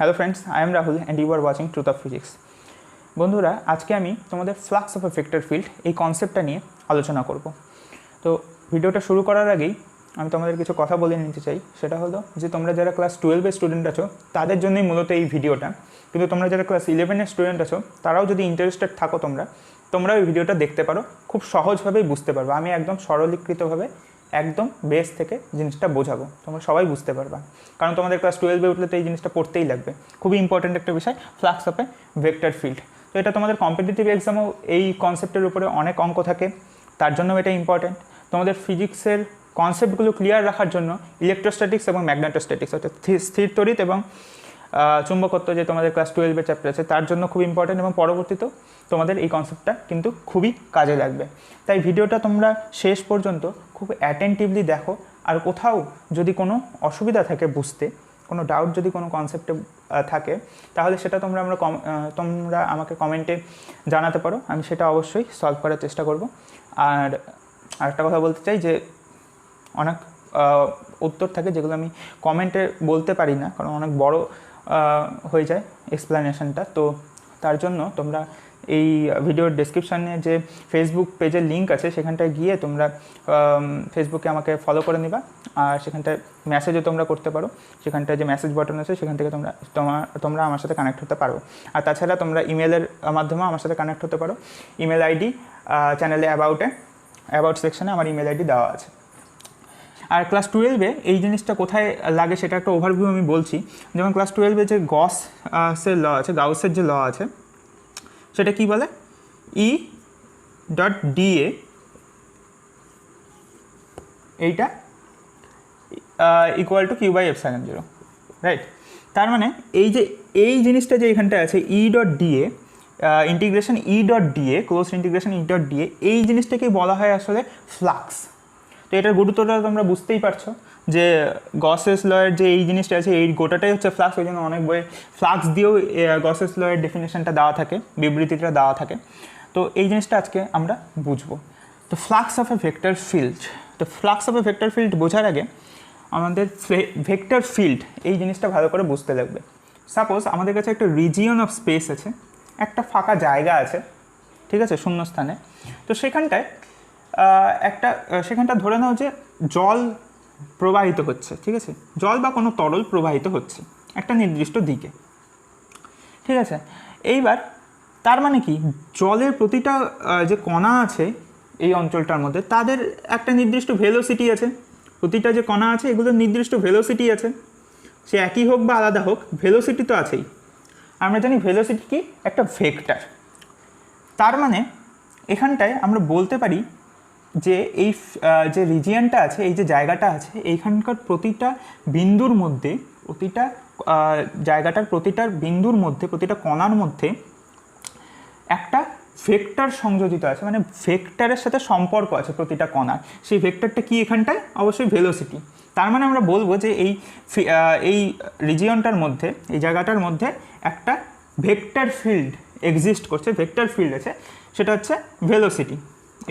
Hello friends, I am Rahul and you are watching truth of physics. বন্ধুরা, আজকে আমি তোমাদের flux of a vector field এই কনসেপ্টটা নিয়ে আলোচনা করব। তো ভিডিওটা শুরু করার আগেই আমি তোমাদের কিছু কথা বলে নিতে চাই। সেটা হলো যে তোমরা যারা ক্লাস 12-এর স্টুডেন্ট আছো তাদের জন্যই মূলত এই ভিডিওটা, কিন্তু তোমরা যারা ক্লাস 11-এর স্টুডেন্ট আছো তারাও যদি ইন্টারেস্টেড থাকো তোমরা ওই ভিডিওটা দেখতে পারো, খুব সহজভাবেই বুঝতে পারবে। আমি একদম সরলীকৃতভাবে একদম বেস থেকে জিনিসটা বোঝাবো, তোমরা সবাই বুঝতে পারবা, কারণ তোমাদের ক্লাস 12-এ উঠলে তো এই জিনিসটা পড়তেই লাগবে। খুবই ইম্পর্ট্যান্ট একটা বিষয়, flux of a vector field. তো এটা তোমাদের কম্পিটিটিভ এক্সামেও এই কনসেপ্টের উপরে অনেক অঙ্ক থাকে, তার জন্য এটা ইম্পর্ট্যান্ট। তোমাদের ফিজিক্সের কনসেপ্টগুলো ক্লিয়ার রাখার জন্য ইলেকট্রোস্ট্যাটিক্স এবং ম্যাগনেটোস্ট্যাটিক্স অর্থাৎ স্থির তড়িৎ এবং চুম্বকত্ব যে তোমাদের ক্লাস 12-এর চ্যাপ্টার আছে তার জন্য খুব ইম্পর্ট্যান্ট, এবং পরবর্তীতেও তোমাদের এই কনসেপ্টটা কিন্তু খুবই কাজে লাগবে। তাই ভিডিওটা তোমরা শেষ পর্যন্ত খুব অ্যাটেন্টিভলি দেখো, আর কোথাও যদি কোনো অসুবিধা থাকে বুঝতে, কোনো ডাউট যদি কোনো কনসেপ্টে থাকে, তাহলে সেটা তোমরা আমাকে কমেন্টে জানাতে পারো, আমি সেটা অবশ্যই সলভ করার চেষ্টা করব। আর আরেকটা কথা বলতে চাই যে অনেক উত্তর থাকে যেগুলো আমি কমেন্টে বলতে পারি না, কারণ অনেক বড় হয়ে যায় এক্সপ্লেনেশনটা। তো তার জন্য তোমরা এই ভিডিওর ডেসক্রিপশানে যে ফেসবুক পেজের লিঙ্ক আছে সেখানটায় গিয়ে তোমরা ফেসবুকে আমাকে ফলো করে নিবা, আর সেখানটায় মেসেজও তোমরা করতে পারো। সেখানটায় যে মেসেজ বাটন আছে সেখান থেকে তোমরা আমার সাথে কানেক্ট হতে পারো। আর তাছাড়া তোমরা ইমেলের মাধ্যমেও আমার সাথে কানেক্ট হতে পারো। ইমেল আইডি চ্যানেলে অ্যাবাউট সেকশানে আমার ইমেল আইডি দেওয়া আছে। আর ক্লাস 12-এ এই জিনিসটা কোথায় লাগে সেটা একটা ওভারভিউ আমি বলছি। যেমন ক্লাস 12-এ যে গাউসের ল আছে, গাউসের যে ল আছে সেটা কি বলে, E.dA এইটা ইকুয়াল টু Q/ε0, রাইট? তার মানে এই জিনিসটা যে এখানটায় আছে E.dA, integration E.dA, close integration E.dA, এই জিনিসটাকেই বলা হয় আসলে ফ্লাক্স। তো এটার গুরুত্বটা তোমরা বুঝতেই পারছো যে গসেস লয়ের যে এই জিনিসটা আছে এই গোটাটাই হচ্ছে ফ্লাক্স। ওই জন্য অনেক বইয়ে ফ্লাক্স দিয়েও গসেস লয়ের ডেফিনেশনটা দেওয়া থাকে, বিবৃতিটা দেওয়া থাকে। তো এই জিনিসটা আজকে আমরা বুঝবো। তো flux of a vector field, তো flux of a vector field বোঝার আগে আমাদের ভেক্টর ফিল্ড এই জিনিসটা ভালো করে বুঝতে লাগবে। সাপোজ আমাদের কাছে একটা রিজিয়ন অফ স্পেস আছে, একটা ফাঁকা জায়গা আছে, ঠিক আছে, শূন্যস্থানে। তো সেখানটা ধরে নাও যে জল প্রবাহিত হচ্ছে, ঠিক আছে, জল বা কোনো তরল প্রবাহিত হচ্ছে একটা নির্দিষ্ট দিকে, ঠিক আছে। এইবার তার মানে কি, জলের প্রতিটা যে কণা আছে এই অঞ্চলটার মধ্যে তাদের একটা নির্দিষ্ট ভেলোসিটি আছে। প্রতিটা যে কণা আছে এগুলোর নির্দিষ্ট ভেলোসিটি আছে, সে একই হোক বা আলাদা হোক, ভেলোসিটি তো আছেই। আমরা জানি ভেলোসিটি কি, একটা ভেক্টর। তার মানে এখানটায় আমরা বলতে পারি যে এই যে রিজিয়নটা আছে, এই যে জায়গাটা আছে, এইখানকার প্রতিটা বিন্দুর মধ্যে, প্রতিটা জায়গাটার প্রতিটা বিন্দুর মধ্যে, প্রতিটা কণার মধ্যে একটা ভেক্টর সংযোজিত আছে, মানে ভেক্টরের সাথে সম্পর্ক আছে প্রতিটা কণার। সেই ভেক্টরটা কি এখানটায়, অবশ্যই ভেলোসিটি। তার মানে আমরা বলবো যে এই রিজিয়নটার মধ্যে, এই জায়গাটার মধ্যে একটা ভেক্টর ফিল্ড এক্সিস্ট করছে, ভেক্টর ফিল্ড আছে, সেটা হচ্ছে ভেলোসিটি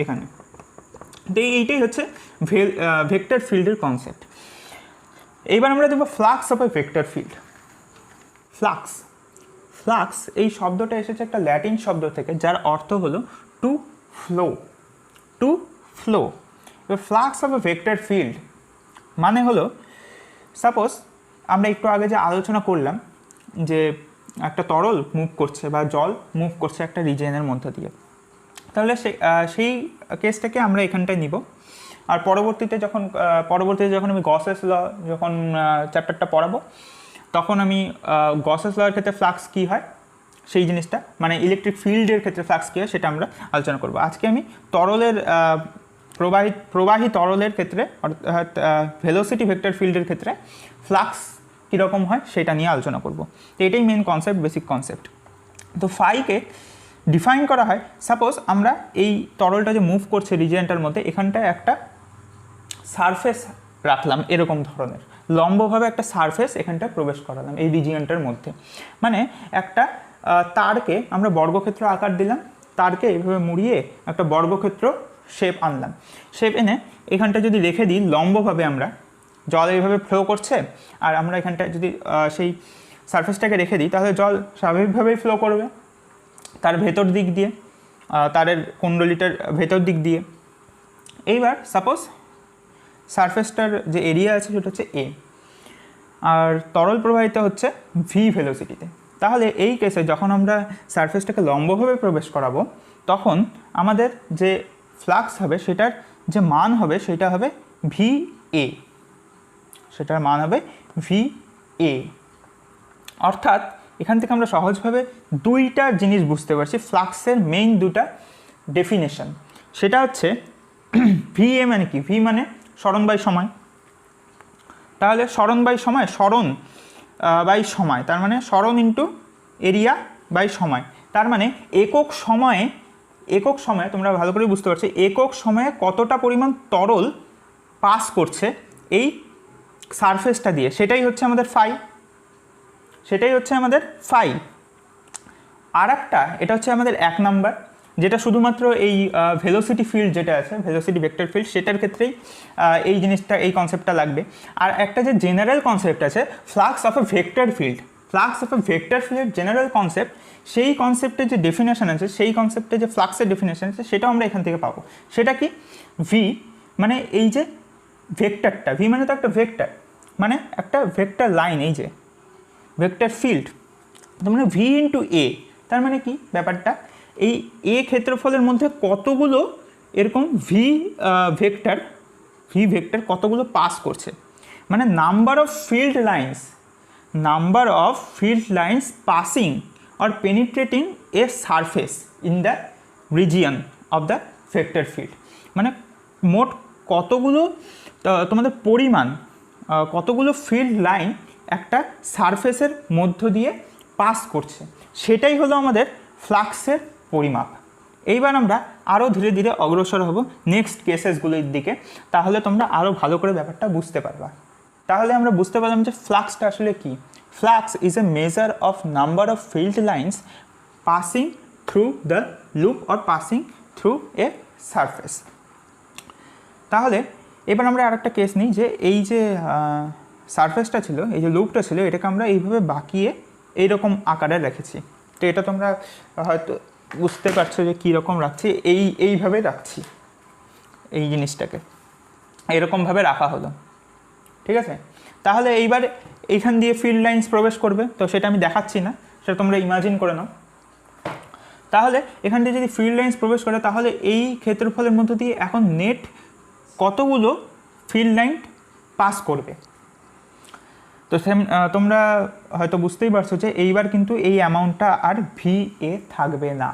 এখানে। তো এইটাই হচ্ছে ভেক্টর ফিল্ডের কনসেপ্ট। এইবার আমরা দেখব flux of a vector field. Flux এই শব্দটা এসেছে একটা ল্যাটিন শব্দ থেকে, যার অর্থ হলো টু ফ্লো। এবার flux of a vector field মানে হলো, সাপোজ আমরা একটু আগে যে আলোচনা করলাম যে একটা তরল মুভ করছে বা জল মুভ করছে একটা রিজিয়নের মধ্য দিয়ে, তাহলে সেই কেসটাকে আমরা এখানটায় নিব। আর পরবর্তীতে যখন আমি গসেস ল যখন চ্যাপ্টারটা পড়াবো, তখন আমি গসেস লয়ের ক্ষেত্রে ফ্লাক্স কী হয় সেই জিনিসটা, মানে ইলেকট্রিক ফিল্ডের ক্ষেত্রে ফ্লাক্স কী হয় সেটা আমরা আলোচনা করব। আজকে আমি তরলের প্রবাহী তরলের ক্ষেত্রে, অর্থাৎ ভেলোসিটি ভেক্টর ফিল্ডের ক্ষেত্রে ফ্লাক্স কীরকম হয় সেটা নিয়ে আলোচনা করব। তো এটাই মেন কনসেপ্ট, বেসিক কনসেপ্ট। তো ফাইকে ডিফাইন করা হয়, সাপোজ আমরা এই তরলটা যে মুভ করছে রিজিয়নটার মধ্যে, এখানটায় একটা সারফেস রাখলাম এরকম ধরনের, লম্বভাবে একটা সারফেস এখানটা প্রবেশ করালাম এই রিজিয়নটার মধ্যে। মানে একটা তারকে আমরা বর্গক্ষেত্র আকার দিলাম, তারকে এইভাবে মুড়িয়ে একটা বর্গক্ষেত্র শেপ আনলাম। শেপ এনে এখানটা যদি রেখে দিই লম্বভাবে, আমরা জল এইভাবে ফ্লো করছে, আর আমরা এখানটায় যদি সেই সারফেসটাকে রেখে দিই, তাহলে জল স্বাভাবিকভাবেই ফ্লো করবে তার ভেতর দিক দিয়ে, তারের কুণ্ডলিটার ভেতর দিক দিয়ে। এইবার সাপোজ সারফেসটার যে এরিয়া আছে সেটা হচ্ছে এ, আর তরল প্রবাহিত হচ্ছে ভি ভেলোসিটিতে। তাহলে এই কেসে যখন আমরা সারফেসটাকে লম্বভাবে প্রবেশ করাবো, তখন আমাদের যে ফ্লাক্স হবে সেটার যে মান হবে সেটা হবে ভি এ, সেটার মান হবে ভি এ। অর্থাৎ এখান থেকে আমরা সহজভাবে দুইটা জিনিস বুঝতে পারছি, ফ্লাক্সের মেইন দুটা ডেফিনেশন। সেটা হচ্ছে ভি এ মানে কি, ভি মানে সরণ বাই সময়। তাহলে সরণ বাই সময়, সরণ বাই সময়, তার মানে সরণ ইন্টু এরিয়া বাই সময়। তার মানে একক সময়ে তোমরা ভালো করে বুঝতে পারছো, একক সময়ে কতটা পরিমাণ তরল পাস করছে এই সারফেসটা দিয়ে, সেটাই হচ্ছে আমাদের ফাই। আর একটা এটা হচ্ছে আমাদের 1 নাম্বার, যেটা শুধুমাত্র এই ভেলোসিটি ফিল্ড যেটা আছে, ভেলোসিটি ভেক্টর ফিল্ড, সেটার ক্ষেত্রেই এই জিনিসটা, এই কনসেপ্টটা লাগবে। আর একটা যে জেনারেল কনসেপ্ট আছে flux of a vector field, general concept, সেই কনসেপ্টের যে ডেফিনেশন আছে, সেই কনসেপ্টে যে ফ্লাক্সের ডেফিনেশন আছে সেটাও আমরা এখান থেকে পাবো। সেটা কি, ভি মানে এই যে ভেক্টরটা, ভি মানে তো একটা ভেক্টর, মানে একটা ভেক্টর লাইন, এই যে ভেক্টর ফিল্ড, তার মানে ভি ইন্টু এ। তার মানে কি ব্যাপারটা, এই এ ক্ষেত্রফলের মধ্যে কতগুলো এরকম ভি ভেক্টর কতগুলো পাস করছে, মানে number of field lines passing or penetrating a surface in the region of the vector field. মানে মোট কতগুলো তোমাদের পরিমাণ, কতগুলো ফিল্ড লাইন একটা সারফেসের মধ্য দিয়ে পাস করছে, সেটাই হলো আমাদের ফ্লাক্সের পরিমাপ। এইবার আমরা আরও ধীরে ধীরে অগ্রসর হব নেক্সট কেসেসগুলির দিকে, তাহলে তোমরা আরও ভালো করে ব্যাপারটা বুঝতে পারবা। তাহলে আমরা বুঝতে পারলাম যে ফ্লাক্সটা আসলে কি। Flux is a measure of number of field lines passing through the loop or passing through a surface. তাহলে এবার আমরা আরেকটা কেস নিই, যে এই যে সারফেসটা ছিল, এই যে লুপটা ছিল, এটাকে আমরা এইভাবে বাঁকিয়ে এইরকম আকারে রেখেছি। তো এটা তোমরা হয়তো বুঝতে পারছো যে কীরকম রাখছি, এইভাবে রাখছি, এই জিনিসটাকে এরকমভাবে রাখা হলো, ঠিক আছে। তাহলে এইবার এইখান দিয়ে ফিল্ড লাইন্স প্রবেশ করবে, তো সেটা আমি দেখাচ্ছি না, সেটা তোমরা ইমাজিন করে নাও। তাহলে এখান দিয়ে যদি ফিল্ড লাইন্স প্রবেশ করে, তাহলে এই ক্ষেত্রফলের মধ্য দিয়ে এখন নেট কতগুলো ফিল্ড লাইন পাস করবে। তো তোমরা হয়তো বুঝতেই পারছো যে এইবার কিন্তু এই অ্যামাউন্টটা আর ভি এ থাকবে না,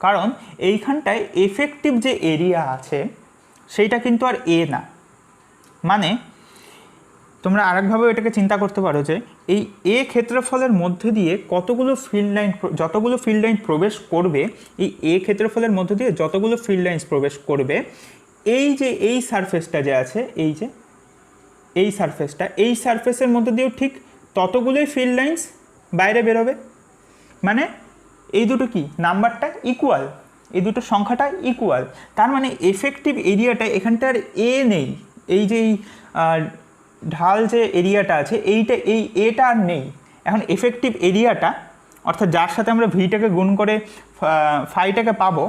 কারণ এইখানটায় এফেক্টিভ যে এরিয়া আছে সেইটা কিন্তু আর এ না। মানে তোমরা আরেকভাবে এটাকে চিন্তা করতে পারো যে এই এ ক্ষেত্রফলের মধ্যে দিয়ে যতগুলো ফিল্ড লাইন প্রবেশ করবে, এই এ ক্ষেত্রফলের মধ্যে দিয়ে যতগুলো ফিল্ড লাইন্স প্রবেশ করবে, এই যে এই সারফেসটা যে আছে, এই সারফেসের মধ্যে দিয়েও ঠিক ততগুলোই ফিল্ড লাইন্স বাইরে বেরোবে। মানে এই দুটো কি নাম্বারটা ইকুয়াল, এই দুটো সংখ্যাটা ইকুয়াল। তার মানে এফেক্টিভ এরিয়াটা এখানটার এ নেই, এই যে ঢাল যে এরিয়াটা আছে এই এটা আর নেই। এখন এফেক্টিভ এরিয়াটা, অর্থাৎ যার সাথে আমরা ভিটাকে গুণ করে ফাইটাকে পাবো,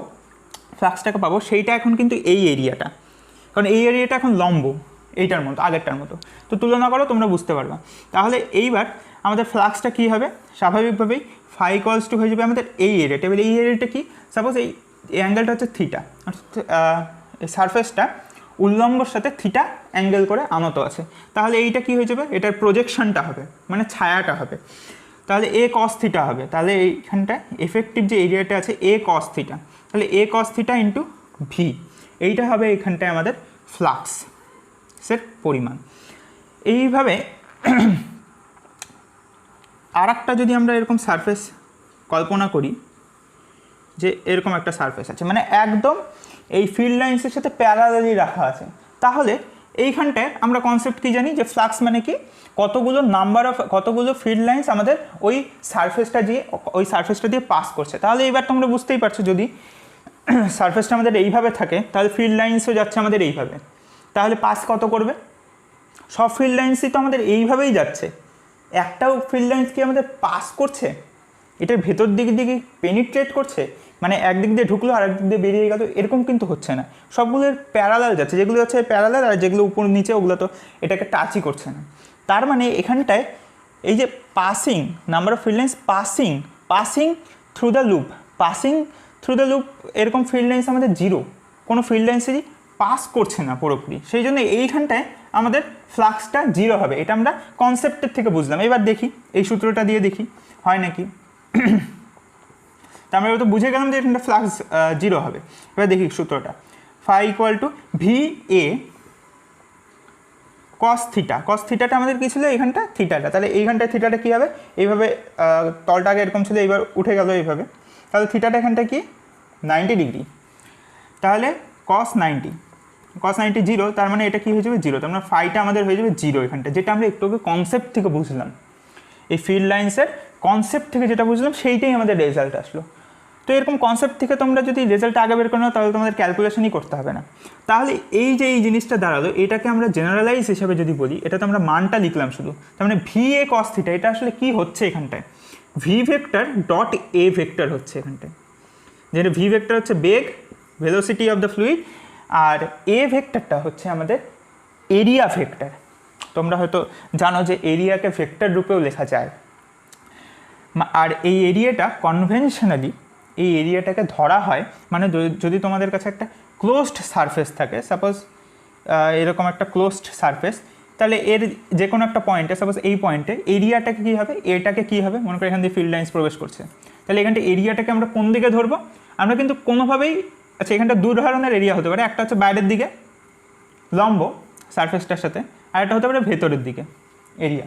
ফ্লাক্সটাকে পাবো, সেইটা এখন কিন্তু এই এরিয়াটা, কারণ এই এরিয়াটা এখন লম্ব এইটার মতো, আগেরটার মতো। তো তুলনা করো, তোমরা বুঝতে পারবা। তাহলে এইবার আমাদের ফ্লাক্সটা কী হবে, স্বাভাবিকভাবেই ফাই ইকুয়ালস টু হয়ে যাবে আমাদের এই এরিয়াটা। এবার এই এরিয়াটা কি, সাপোজ এই অ্যাঙ্গেলটা হচ্ছে থিটা, অর্থাৎ এই সারফেসটা উল্লম্বর সাথে থিটা অ্যাঙ্গেল করে আনত আছে। তাহলে এইটা কি হয়ে যাবে, এটার প্রজেকশনটা হবে, মানে ছায়াটা হবে, তাহলে এ কস থিটা হবে। তাহলে এইখানটা এফেক্টিভ যে এরিয়াটা আছে এ কস থিটা, তাহলে এ কস থিটা ইন্টু ভি, এইটা হবে এইখানটায় আমাদের ফ্লাক্সের পরিমাণ। এইভাবে আর একটা যদি আমরা এরকম সারফেস কল্পনা করি, যে এরকম একটা সারফেস আছে, মানে একদম এই ফিল্ড লাইন্সের সাথে প্যারালালি রাখা আছে, তাহলে এইখানটায় আমরা কনসেপ্ট কী জানি, যে ফ্লাক্স মানে কি, কতগুলো ফিল্ড লাইন্স আমাদের ওই সারফেসটা দিয়ে পাস করছে। তাহলে এবার তোমরা বুঝতেই পারছো, যদি সারফেসটা আমাদের এইভাবে থাকে, তাহলে ফিল্ড লাইন্সও যাচ্ছে আমাদের এইভাবে, তাহলে পাস কত করবে, সব ফিল্ড লাইন্সই তো আমাদের এইভাবেই যাচ্ছে, একটাও ফিল্ড লাইন্স কি আমাদের পাস করছে, এটার ভেতর দিকে পেনিট্রেট করছে, মানে একদিক দিয়ে ঢুকলো আর একদিক দিয়ে বেরিয়ে গেল, এরকম কিন্তু হচ্ছে না। সবগুলোর প্যারালাল যাচ্ছে, যেগুলো হচ্ছে প্যারালাল, আর যেগুলো উপর নিচে ওগুলো তো এটাকে টাচই করছে না। তার মানে এখানটায় এই যে passing, number of field lines passing through the loop, এরকম ফিল্ড লাইন্স আমাদের জিরো, কোনো ফিল্ড লাইন্সেরই পাস করছে না পুরোপুরি। সেই জন্য এইখানটায় আমাদের ফ্লাক্সটা জিরো হবে। এটা আমরা কনসেপ্টের থেকে বুঝলাম। এবার দেখি এই সূত্রটা দিয়ে দেখি হয় নাকি। তা আমরা তো বুঝে গেলাম যে এখানটা ফ্লাক্স জিরো হবে। এবার দেখি সূত্রটা, phi equal to V a cos থিটাটা আমাদের কী ছিল এখানটা থিটাটা, তাহলে এইখানটায় থিটাটা কী হবে, এইভাবে তলটা আগে এরকম ছিল, এইবার উঠে গেল এইভাবে, তাহলে থিটাটা এখানটা কি 90 ডিগ্রি, তাহলে কস 90 জিরো, তার মানে এটা কী হয়ে যাবে জিরো, তার মানে ফাইটা আমাদের হয়ে যাবে জিরো এখানটা, যেটা আমরা একটু কনসেপ্ট থেকে বুঝলাম, এই ফিল্ড লাইন্সের কনসেপ্ট থেকে যেটা বুঝলাম সেইটাই আমাদের রেজাল্ট আসলো। তো এরকম কনসেপ্ট থেকে তোমরা যদি রেজাল্ট আগে বের করো তাহলে তোমাদের ক্যালকুলেশনই করতে হবে না। তাহলে এই যে এই জিনিসটা দাঁড়ালো, এটাকে আমরা জেনারেলাইজ হিসেবে যদি বলি, এটা তো আমরা মানটা লিখলাম শুধু, তার মানে ভি এ কস থিটা, এটা আসলে কি হচ্ছে এখানটায়, V vector dot A vector হচ্ছে এখানটায়, যেটা ভি ভেক্টর হচ্ছে বেগ, ভেলোসিটি অফ দ্য ফ্লুইড, আর এ ভেক্টরটা হচ্ছে আমাদের এরিয়া ভেক্টর। তোমরা হয়তো জানো যে এরিয়াকে ভেক্টর রূপেও লেখা যায়। আর এই এরিয়াটা কনভেনশনালি এই এরিয়াটাকে ধরা হয়, মানে যদি তোমাদের কাছে একটা ক্লোজড সারফেস থাকে, সাপোজ এরকম একটা ক্লোজড সারফেস, তাহলে এর যে কোনো একটা পয়েন্টে, সাপোজ এই পয়েন্টে এরিয়াটাকে কী হবে, এটাকে কী হবে, মনে করি এখান দিয়ে ফিল্ড লাইন্স প্রবেশ করছে, তাহলে এখানটা এরিয়াটাকে আমরা কোন দিকে ধরবো, আমরা কিন্তু কোনোভাবেই, আচ্ছা এখানটা দু ধরনের এরিয়া হতে পারে, একটা হচ্ছে বাইরের দিকে লম্ব সারফেসটার সাথে, আর একটা হতে পারে ভেতরের দিকে এরিয়া।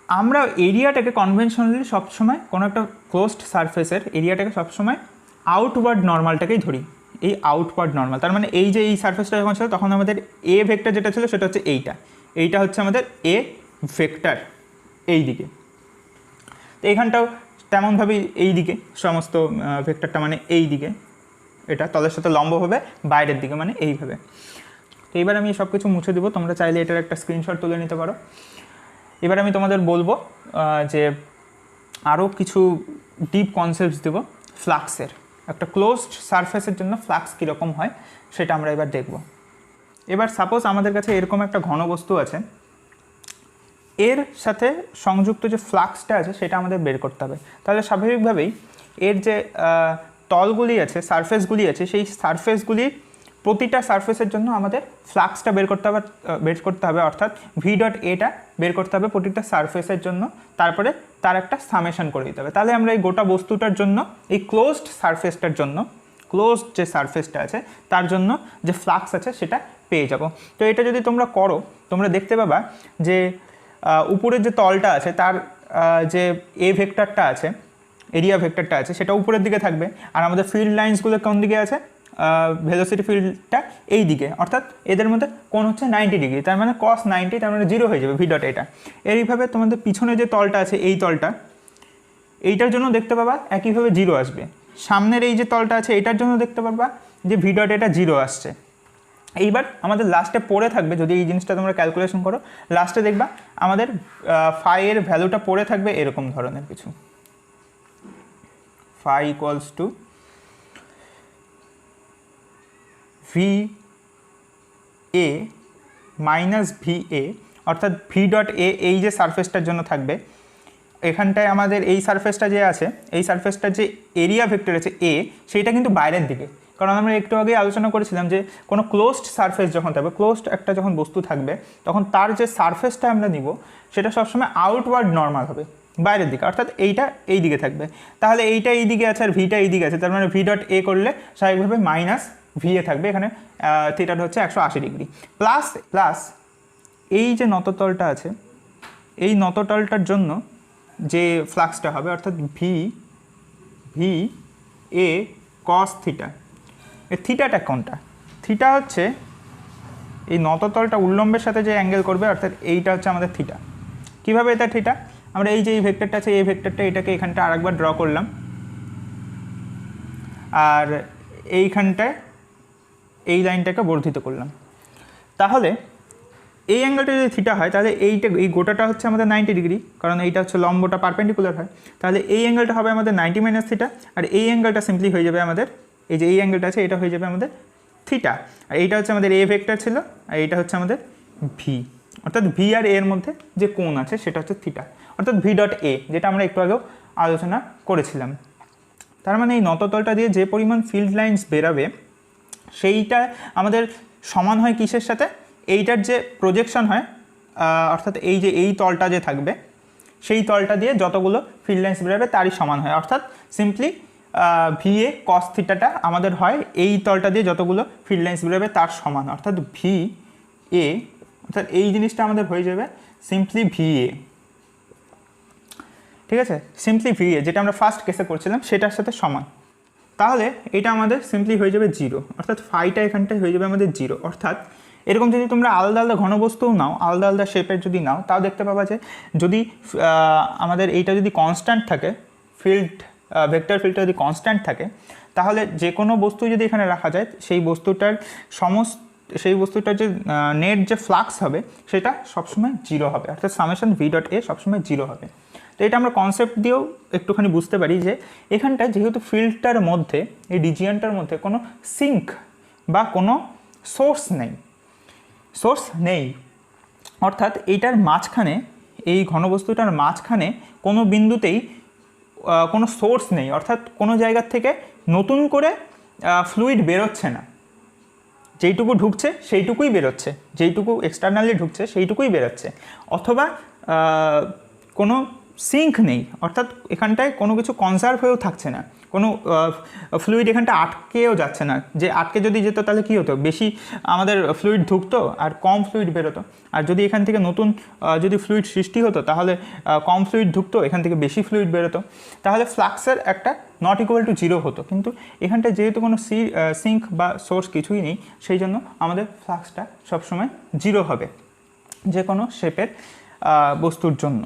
আমরা এরিয়াটাকে কনভেনশনালি সবসময় কোনো একটা ক্লোজড সারফেসের এরিয়াটাকে সবসময় আউটওয়ার্ড নর্মালটাকেই ধরি, এই আউটওয়ার্ড নর্মাল, তার মানে এই যে এই সারফেসটা যখন ছিল তখন আমাদের এ ভেক্টর যেটা ছিল সেটা হচ্ছে এইটা হচ্ছে আমাদের এ ভেক্টর এই দিকে, তো এইখানটাও তেমনভাবেই এই দিকে সমস্ত ভেক্টরটা মানে এই দিকে, এটা তলের সাথে লম্বভাবে বাইরের দিকে মানে এইভাবে। তো এবার আমি সব কিছু মুছে দেবো, তোমরা চাইলে এটার একটা স্ক্রিনশট তুলে নিতে পারো। এবার আমি তোমাদের বলবো যে আরও কিছু ডিপ কনসেপ্টস দেবো ফ্লাক্সের, একটা ক্লোজড সারফেসের জন্য ফ্লাক্স কীরকম হয় সেটা আমরা এবার দেখব। এবার সাপোজ আমাদের কাছে এরকম একটা ঘনবস্তু আছে, এর সাথে সংযুক্ত যে ফ্লাক্সটা আছে সেটা আমাদের বের করতে হবে। তাহলে স্বাভাবিকভাবেই এর যে তলগুলি আছে, সারফেসগুলি আছে, সেই সারফেসগুলির প্রতিটা সারফেসের জন্য আমাদের ফ্লাক্সটা বের করতে হবে, অর্থাৎ ভি ডট এটা বের করতে হবে প্রতিটা সারফেসের জন্য, তারপরে তার একটা সামেশন করে দিতে হবে। তাহলে আমরা এই গোটা বস্তুটার জন্য, এই ক্লোজড সারফেসটার জন্য, ক্লোজড যে সারফেসটা আছে তার জন্য যে ফ্লাক্স আছে সেটা পেয়ে যাব। তো এটা যদি তোমরা করো, তোমরা দেখতে পাবা যে উপরের যে তলটা আছে তার যে এ ভেক্টরটা আছে, এরিয়া ভেক্টরটা আছে, সেটা উপরের দিকে থাকবে, আর আমাদের ফিল্ড লাইন্সগুলো কোন দিকে আছে, ভেলোসিটি ফিল্ডটা এই দিকে, অর্থাৎ এদের মধ্যে কোণ হচ্ছে 90 ডিগ্রি, তার মানে cos 90, তার মানে জিরো হয়ে যাবে ভি ডট এটা। এইভাবে তোমাদের পিছনে যে তলটা আছে এই তলটা, এইটার জন্য দেখতে পাবা একইভাবে জিরো আসবে। সামনের এই যে তলটা আছে এইটার জন্য দেখতে পাবা যে ভি ডট এটা জিরো আসছে। এইবার আমাদের লাস্টে পড়ে থাকবে, যদি এই জিনিসটা তোমরা ক্যালকুলেশন করো, লাস্টে দেখবা আমাদের ফাই এর ভ্যালুটা পড়ে থাকবে এরকম ধরনের কিছু, phi equals to V A minus V A, অর্থাৎ ভি ডট এ এই যে সারফেসটার জন্য থাকবে, এখানটায় আমাদের এই সারফেসটা যে আছে, এই সারফেসটার যে এরিয়া ভেক্টর আছে এ, সেইটা কিন্তু বাইরের দিকে, কারণ আমরা একটু আগে আলোচনা করেছিলাম যে কোনো ক্লোজড সারফেস যখন থাকবে, ক্লোজড একটা যখন বস্তু থাকবে, তখন তার যে সারফেসটা আমরা নিব সেটা সবসময় আউটওয়ার্ড নর্মাল হবে, বাইরের দিকে, অর্থাৎ এইটা এই দিকে থাকবে। তাহলে এইটা এই দিকে আছে আর ভিটা এই দিকে আছে, তার মানে ভি ডট এ করলে স্বাভাবিকভাবে মাইনাস ভি এ থাকবে, এখানে থিটাটা হচ্ছে 180 ডিগ্রি, প্লাস এই যে নততলটা আছে, এই নততলটার জন্য যে ফ্লাক্সটা হবে, অর্থাৎ ভি এ কস থিটা। এই থিটাটা কোনটা, থিটা হচ্ছে এই নততলটা উল্লম্বের সাথে যে অ্যাঙ্গেল করবে, অর্থাৎ এইটা হচ্ছে আমাদের থিটা। কীভাবে এটা থিটা, আমরা এই যে এই ভেক্টরটা আছে, এই ভেক্টরটা এটাকে এখানটা আরেকবার ড্র করলাম, আর এইখানটায় এই লাইনটাকে বর্ধিত করলাম। তাহলে এই অ্যাঙ্গেলটা যদি থিটা হয় তাহলে এই গোটাটা হচ্ছে আমাদের 90 ডিগ্রি, কারণ এইটা হচ্ছে লম্বটা পারপেন্ডিকুলার হয়, তাহলে এই অ্যাঙ্গেলটা হবে আমাদের 90 মাইনাস থিটা, আর এই অ্যাঙ্গেলটা সিম্পলি হয়ে যাবে আমাদের, এই যে এই অ্যাঙ্গেলটা আছে এটা হয়ে যাবে আমাদের থিটা, আর এইটা হচ্ছে আমাদের এ ভেক্টর ছিল, আর এইটা হচ্ছে আমাদের ভি, অর্থাৎ ভি আর এর মধ্যে যে কোণ আছে সেটা হচ্ছে থিটা, অর্থাৎ ভি ডট এ, যেটা আমরা একটু আগেও আলোচনা করেছিলাম। তার মানে এই নততলটা দিয়ে যে পরিমাণ ফিল্ড লাইন্স বেরাবে সেইটা আমাদের সমান হয় কিসের সাথে, এইটার যে প্রজেকশন হয়, অর্থাৎ এই যে এই তলটা যে থাকবে সেই তলটা দিয়ে যতগুলো ফিল্ড লাইন্স বেরোবে তারই সমান হয়, অর্থাৎ সিম্পলি ভি এ কস থিটাটা আমাদের হয় এই তলটা দিয়ে যতগুলো ফিল্ড লাইন্স বেরোবে তার সমান, অর্থাৎ ভি এ, অর্থাৎ এই জিনিসটা আমাদের হয়ে যাবে সিম্পলি ভি এ, ঠিক আছে, সিম্পলি ভি এ যেটা আমরা ফার্স্ট কেসে করছিলাম সেটার সাথে সমান। তাহলে এটা আমাদের সিম্পলি হয়ে যাবে জিরো, অর্থাৎ ফাইটা এখানটায় হয়ে যাবে আমাদের জিরো। অর্থাৎ এরকম যদি তোমরা আলাদা আলাদা ঘনবস্তুও নাও, আলাদা আলাদা শেপের যদি নাও, তাও দেখতে পাবা যে যদি আমাদের এইটা যদি কনস্ট্যান্ট থাকে, ভেক্টর ফিল্ডটা যদি কনস্ট্যান্ট থাকে, তাহলে যে কোনো বস্তু যদি এখানে রাখা যায় সেই বস্তুটার যে নেট যে ফ্লাক্স হবে সেটা সবসময় জিরো হবে, অর্থাৎ সামেশন ভি ডট এ সবসময় জিরো হবে। তো এটা আমরা কনসেপ্ট দিয়েও একটুখানি বুঝতে পারি যে এখানটায় যেহেতু ফিল্ডটার মধ্যে, এই রিজিয়নটার মধ্যে কোনো সিঙ্ক বা কোনো সোর্স নেই, অর্থাৎ এইটার মাঝখানে, এই ঘনবস্তুটার মাঝখানে কোনো বিন্দুতেই কোনো সোর্স নেই, অর্থাৎ কোনো জায়গার থেকে নতুন করে ফ্লুইড বেরোচ্ছে না, যেইটুকু ঢুকছে সেইটুকুই বেরোচ্ছে, যেইটুকু এক্সটার্নালি ঢুকছে সেইটুকুই বেরোচ্ছে, অথবা কোনো সিঙ্ক নেই, অর্থাৎ এখানটায় কোনো কিছু কনজার্ভ হয়েও থাকছে না, কোনো ফ্লুইড এখানটা আটকেও যাচ্ছে না, যে আটকে যদি যেত তাহলে কী হতো, বেশি আমাদের ফ্লুইড ঢুকতো আর কম ফ্লুইড বেরোতো, আর যদি এখান থেকে নতুন যদি ফ্লুইড সৃষ্টি হতো তাহলে কম ফ্লুইড ঢুকতো, এখান থেকে বেশি ফ্লুইড বেরোতো, তাহলে ফ্লাক্সের একটা নট ইকুয়াল টু জিরো হতো। কিন্তু এখানটায় যেহেতু কোনো সিঙ্ক বা সোর্স কিছুই নেই, সেই জন্য আমাদের ফ্লাক্সটা সবসময় জিরো হবে যে কোনো শেপের বস্তুর জন্য।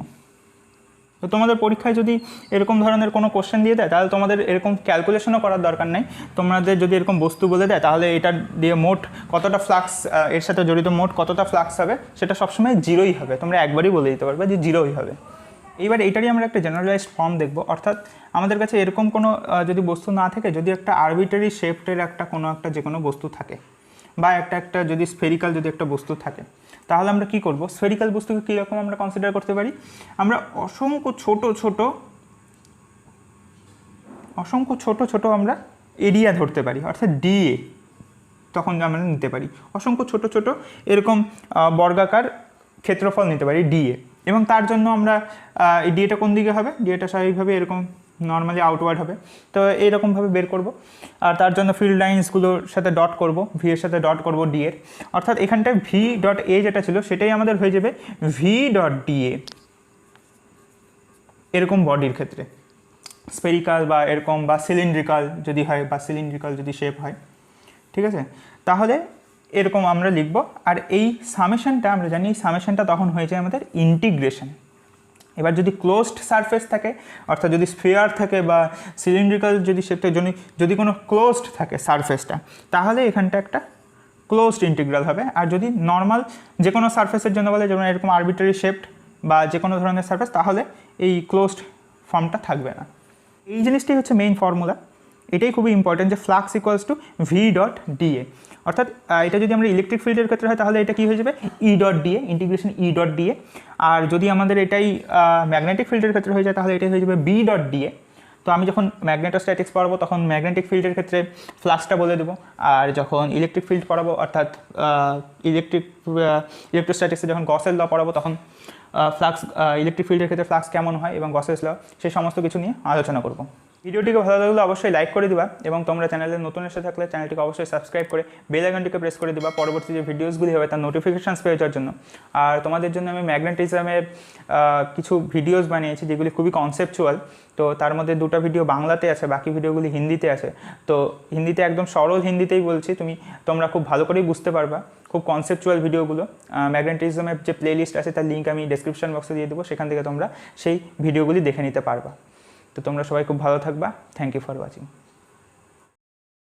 তো তোমাদের পরীক্ষায় যদি এরকম ধরনের কোনো কোশ্চেন দিয়ে দেয় তাহলে তোমাদের এরকম ক্যালকুলেশনও করার দরকার নেই, তোমাদের যদি এরকম বস্তু বলে দেয় তাহলে এটা দিয়ে মোট কতটা ফ্লাক্স, এর সাথে জড়িত মোট কতটা ফ্লাক্স হবে সেটা সবসময় জিরোই হবে, তোমরা একবারই বলে দিতে পারবে যে জিরোই হবে। এইবার এইটারই আমরা একটা জেনারেলাইজড ফর্ম দেখব, অর্থাৎ আমাদের কাছে এরকম কোনো যদি বস্তু না থাকে, যদি একটা আরবিটারি শেপের কোনো একটা যে কোনো বস্তু থাকে, বা একটা যদি স্ফেরিক্যাল যদি একটা বস্তু থাকে, তাহলে আমরা কি করব, স্ফেরিক্যাল বস্তুকে কীরকম আমরা কনসিডার করতে পারি, আমরা অসংখ্য ছোট ছোট আমরা এরিয়া ধরতে পারি, অর্থাৎ ডিএ তখন আমরা নিতে পারি, অসংখ্য ছোট ছোট এরকম বর্গাকার ক্ষেত্রফল নিতে পারি ডিএ, এবং তার জন্য আমরা এই ডিএটা কোন দিকে হবে, ডিএটা স্বাভাবিকভাবে এরকম নর্মালি আউটওয়ার্ড হবে, তো এইরকমভাবে বের করব, আর তার জন্য ফিল্ড লাইন্সগুলোর সাথে ডট করব, ভি এর সাথে ডট করব ডি এর, অর্থাৎ এখানটায় ভি ডট এ যেটা ছিল সেটাই আমাদের হয়ে যাবে ভি ডট ডিএ এরকম বডির ক্ষেত্রে, স্পেরিক্যাল বা এরকম বা সিলিন্ড্রিক্যাল যদি হয়, বা সিলিন্ড্রিক্যাল যদি শেপ হয়, ঠিক আছে, তাহলে এরকম আমরা লিখব। আর এই সামেশনটা আমরা জানি, এই সামেশনটা তখন হয়ে যায় আমাদের ইন্টিগ্রেশন। এবার যদি ক্লোজড সারফেস থাকে, অর্থাৎ যদি স্ফিয়ার থাকে বা সিলিন্ড্রিক্যাল যদি শেপটা যদি কোনো ক্লোজড থাকে সারফেসটা, তাহলে এখানটা একটা ক্লোজড ইন্টিগ্রাল হবে। আর যদি নর্মাল যে কোনো সারফেসের জন্য বলে, যেমন এরকম আরবিটারি শেপড বা যে কোনো ধরনের সারফেস, তাহলে এই ক্লোজড ফর্মটা থাকবে না। এই জিনিসটি হচ্ছে মেইন ফর্মুলা, এটাই খুবই ইম্পর্টেন্ট যে flux equals to V dot d A, অর্থাৎ এটা যদি আমরা ইলেকট্রিক ফিল্ডের ক্ষেত্রে হয় তাহলে এটা কী হয়ে যাবে E dot dA, integration E dot dA, আর যদি আমাদের এটাই ম্যাগনেটিক ফিল্ডের ক্ষেত্রে হয়ে যায় তাহলে এটাই হয়ে যাবে বি ডট ডিএ। তো আমি যখন ম্যাগনেটোস্ট্যাটিক্স পড়াবো তখন ম্যাগনেটিক ফিল্ডের ক্ষেত্রে ফ্লাক্সটা বলে দেবো, আর যখন ইলেকট্রিক ফিল্ড পড়াবো অর্থাৎ ইলেকট্রোস্ট্যাটিক্সে যখন গসের ল পড়াবো তখন ফ্লাক্স, ইলেকট্রিক ফিল্ডের ক্ষেত্রে ফ্লাক্স কেমন হয় এবং গসের ল, সেই সমস্ত কিছু নিয়ে আলোচনা করব। ভিডিওটিকে ভালো লাগলে অবশ্যই লাইক করে দিবা, এবং তোমরা চ্যানেলে নতুন এসে থাকলে চ্যানেলটিকে অবশ্যই সাবস্ক্রাইব করে বেল আইকনটিকে প্রেস করে দিবা পরবর্তী যে ভিডিওসগুলি হবে তার নোটিফিকেশানস পেয়ে যাওয়ার জন্য। আর তোমাদের জন্য আমি ম্যাগনেটিজমের কিছু ভিডিওস বানিয়েছি যেগুলি খুবই কনসেপচুয়াল, তো তার মধ্যে দুটো ভিডিও বাংলাতে আছে, বাকি ভিডিওগুলি হিন্দিতে আছে। তো হিন্দিতে একদম সরল হিন্দিতেই বলছি, তোমরা খুব ভালো করেই বুঝতে পারবা, খুব কনসেপচুয়াল ভিডিওগুলো। ম্যাগনেটিজমের যে প্লেলিস্ট আছে তার লিঙ্ক আমি ডেসক্রিপশন বক্সে দিয়ে দেবো, সেখান থেকে তোমরা সেই ভিডিওগুলি দেখে নিতে পারবা। তো তোমরা সবাই খুব ভালো থাকবা। Thank you for watching.